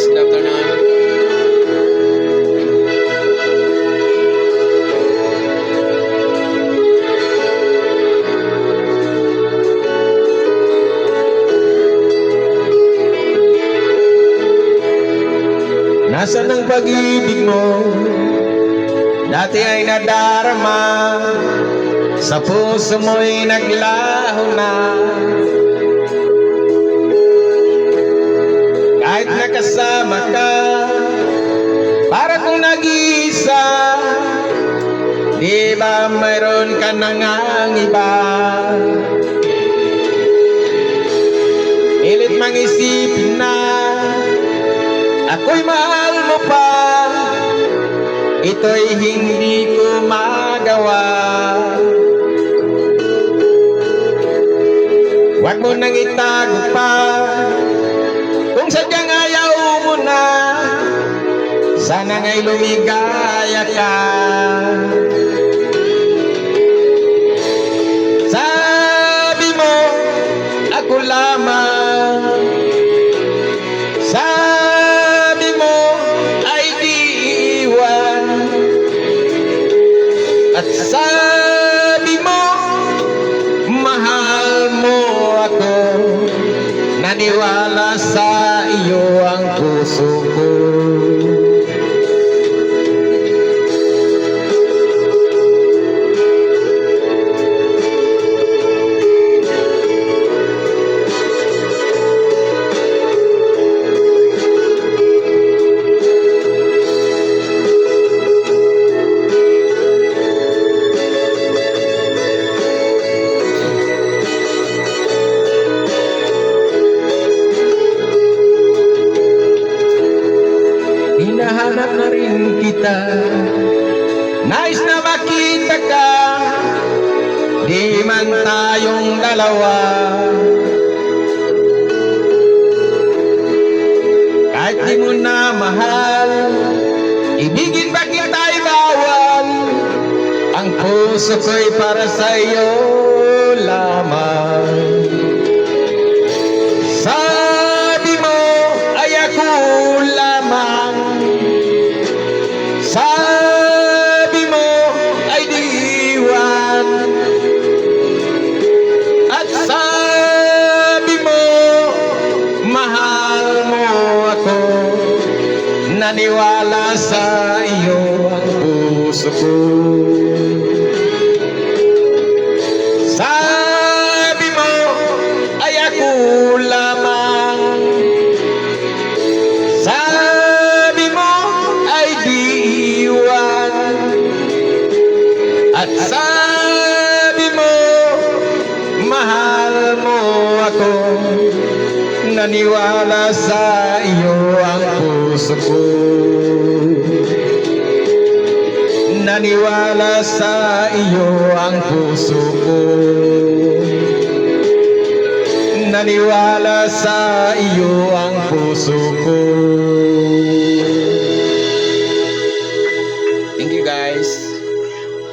guys, good afternoon. Nasaan ang pag-ibig mo? Dati ay nadarama, sa puso mo'y naglaho na. Kahit nakasama ka, para kung nag-iisa, di ba mayroon ka na ngang iba? Pilit mang isipin na ako'y mahal mo pa, ito'y hindi ko magawa. Huwag mo nang itago pa, kung sadyang ayaw mo na, sana nga'y lumigaya ka. Sabi mo, ako lamang. Sabi mo, ay di iwan. At sabi mo, mahal mo ako. Naniwala sa iyo ang puso ko. Hinahanap na rin kita, nais na makita ka, di man tayong dalawa. Kahit di mo na mahal, ibigin ba kita'y bawal? Ang puso ko'y para sa'yo lamang. Sabi mo ay ako lamang. Sabi mo ay di iwan. At sabi mo, mahal mo ako. Naniwala sa iyo ang puso ko. Sabi mo ay ako lamang. Sabi mo ay di iwan. At sabi mo, mahal mo ako. Naniwala sa iyo ang puso ko. Naniwala sa iyo ang puso ko. Naniwala sa iyo ang puso ko.